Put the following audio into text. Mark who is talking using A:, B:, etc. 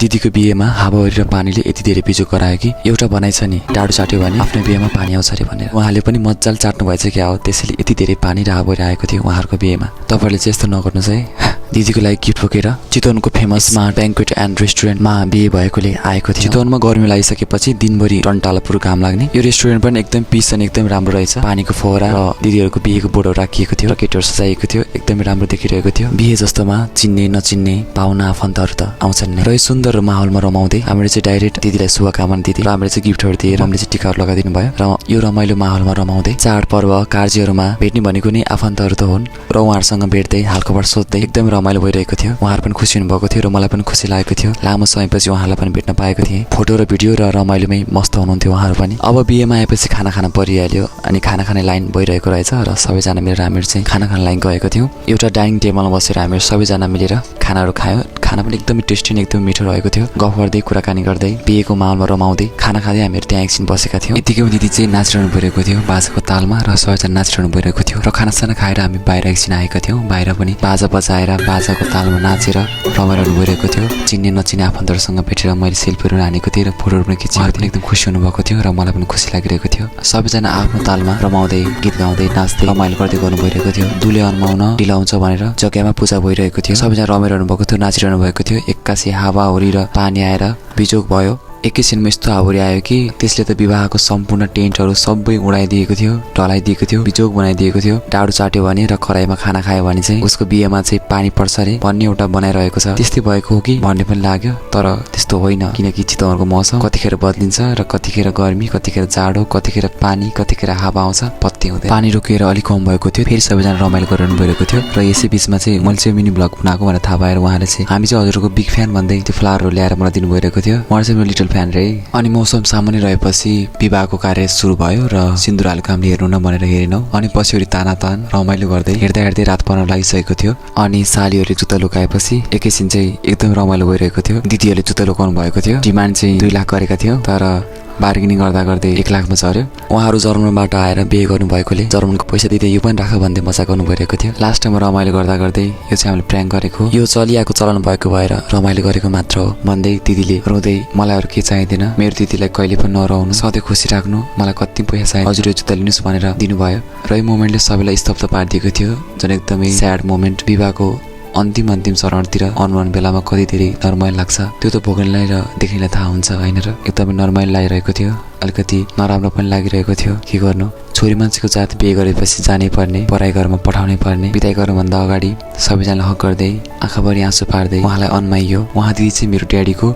A: दिदीको बिहेमा हावाहुरी र पानीले यति धेरै बिजोग गरायो कि एउटा भनाइ छ नि, डाडु चाट्यो भने आफ्नो बिहेमा पानी आउँछ अरे भनेर। उहाँले पनि मजाले चाट्नु भएछ क्या हो, त्यसैले यति धेरै पानी र हावाहुरी आएको थियो उहाँहरूको बिहेमा। तपाईँहरूले चाहिँ यस्तो नगर्नुहोस् है। दिदीको लागि गिफ्ट बोकेर चितवनको फेमस स्मार्ट ब्याङ्क्वेट एन्ड रेस्टुरेन्टमा बिहे भएकोले आएको थियो। चितवनमा गर्मी लागिसकेपछि दिनभरि टन्टालापुर घाम लाग्ने यो रेस्टुरेन्ट पनि एकदम पिस अनि एकदम राम्रो रहेछ। पानीको फोहरा र दिदीहरूको बिहेको बोर्डहरू राखिएको थियो र केटीहरू सजाइएको थियो, एकदमै राम्रो देखिरहेको थियो। बिहे जस्तोमा चिन्ने नचिन्ने पाहुना आफन्तहरू त आउँछन् नै। र यो सुन्दर माहौलमा रमाउँदै हामीले चाहिँ डाइरेक्ट दिदीलाई शुभकामना दिदी र हामीले चाहिँ गिफ्टहरू दिएर हामीले चाहिँ टिकाहरू लगाइदिनु भयो। र यो रमाइलो माहौलमा रमाउँदै चाडपर्व कार्यहरूमा भेट्ने भनेको नै आफन्तहरू त हुन् र उहाँहरूसँग भेट्दै हालखबर सोध्दै एकदम रमाइलो भइरहेको थियो। उहाँहरू पनि खुसी हुनुभएको थियो र मलाई पनि खुसी लागेको थियो। लामो समयपछि उहाँलाई पनि भेट्न पाएको थिएँ। फोटो र भिडियो र रमाइलोमै मस्त हुनुहुन्थ्यो उहाँहरू पनि। अब बिहेमा आएपछि खाना खान परिहाल्यो अनि खाना खाने लाइन भइरहेको रहेछ र सबैजना मिलेर हामीहरू चाहिँ खाना खाने लाइन गएको थियौँ। एउटा डाइनिङ टेबलमा बसेर हामीहरू सबैजना मिलेर खानाहरू खायौँ। खाना पनि एकदमै टेस्टी अनि एकदमै मिठो रहेको थियो। गफ गर्दै कुराकानी गर्दै बिहेको माहौलमा रमाउँदै खाना खाँदै हामीहरू त्यहाँ एकछिन बसेका थियौँ। यतिकै दिदी चाहिँ नाचिरहनु भइरहेको थियो बाजाको तालमा र सबैजना नाचिरहनु भइरहेको थियो। र खानासाना खाएर हामी बाहिर एकछिन आएका थियौँ। बाहिर पनि बाजा बजाएर बाजाको तालमा नाचेर रमाइरहनु भइरहेको थियो। चिन्ने नचिन्ने आफन्तहरूसँग भेटेर मैले सेल्फीहरू हानेको थिएँ र फोटोहरू पनि खिचेको थिएँ। एकदम खुसी हुनुभएको थियो र मलाई पनि खुसी लागिरहेको थियो। सबैजना आफ्नो तालमा रमाउँदै गीत गाउँदै नाच्दै रमाइलो गर्दै गर्नु भइरहेको थियो। दुले अन्माउन ढिलाउँछ भनेर जग्गामा पूजा भइरहेको थियो। सबैजना रमाइरहनु भएको थियो, नाचिरहनु भएको थियो। एक्कासी हावाहुरी र पानी आएर बिजोग भयो। एकैछिनमा यस्तो हावाहुरी आयो कि त्यसले त विवाहको सम्पूर्ण टेन्टहरू सबै उडाइदिएको थियो, ढलाइदिएको थियो, बिजोग बनाइदिएको थियो। डाडु चाट्यो भने र कराईमा खाना खायो भने चाहिँ उसको बिहेमा चाहिँ पानी पर्छ अरे भन्ने एउटा बनाइरहेको छ। त्यस्तै भएको हो कि भन्ने पनि लाग्यो, तर त्यस्तो होइन। किनकि चितवनको मौसम कतिखेर बदलिन्छ र कतिखेर गर्मी, कतिखेर जाडो, कतिखेर पानी, कतिखेर हावा आउँछ, पत्तै हुँदैन। पानी रोकिएर अलिक कम भएको थियो। फेरि सबैजना रमाइलो गरिरहनु भइरहेको थियो। र यसै बिचमा चाहिँ मैले चाहिँ मिनी ब्लग बनाएको भनेर थाहा पाएर उहाँले चाहिँ हामी चाहिँ हजुरको बिग फ्यान भन्दै त्यो फ्लावरहरू ल्याएर मलाई दिनुभइरहेको थियो। उहाँ चाहिँ लिटल फ्यान रे। अनि मौसम सामान्य रहेपछि विवाहको कार्य सुरु भयो र सिन्दुर हालेको हामीले हेर्नु न भनेर हेरेनौँ। अनि पछिवरी तानातान रमाइलो गर्दै हेर्दा हेर्दै रात पर्न लागिसकेको थियो। अनि सालीहरूले जुत्ता लुकाएपछि एकैछिन चाहिँ एकदम रमाइलो भइरहेको थियो। दिदीहरूले जुत्ता लुकाउनु भएको थियो। डिमान्ड चाहिँ 2 लाख गरेका थियो, तर बार्गेनिङ गर्दा गर्दै 1 लाखमा झऱ्यो। उहाँहरू जर्मनबाट आएर बिहे गर्नुभएकोले जर्मनको पैसा दिँदै यो पनि राख भन्दै मजा गर्नु भइरहेको थियो। लास्ट टाइममा रमाइलो गर्दा गर्दै यो चाहिँ हामीले प्र्याङ्क गरेको, यो चलिआएको चलन भएको भएर रमाइलो गरेको मात्र हो भन्दै दिदीले रुँदै मलाई अरू के चाहिँदैन, मेरो दिदीलाई कहिले पनि नरहनु, सधैँ खुसी राख्नु, मलाई कति पैसा चाहियो हजुर यो जुत्ता लिनुहोस् भनेर दिनुभयो। र यो मोमेन्टले सबैलाई स्तब्ध पारिदिएको थियो। जुन एकदमै स्याड मोमेन्ट, विवाहको अन्तिम चरणतिर अनुमान बेलामा कति धेरै नर्माइल लाग्छ त्यो त भोग्नेलाई र देख्नेलाई थाहा हुन्छ होइन र। एकदमै नर्माइल लागिरहेको थियो, अलिकति नराम्रो पनि लागिरहेको थियो। के गर्नु, छोरी मान्छेको जात बिहे गरेपछि जानै पर्ने, पढाइ घरमा पठाउनै पर्ने। बिदाइ गर्नुभन्दा अगाडि सबैजनालाई हक गर्दै आँखाभरि आँसु पार्दै उहाँलाई अन्माइयो। उहाँ दिदी चाहिँ मेरो ड्याडीको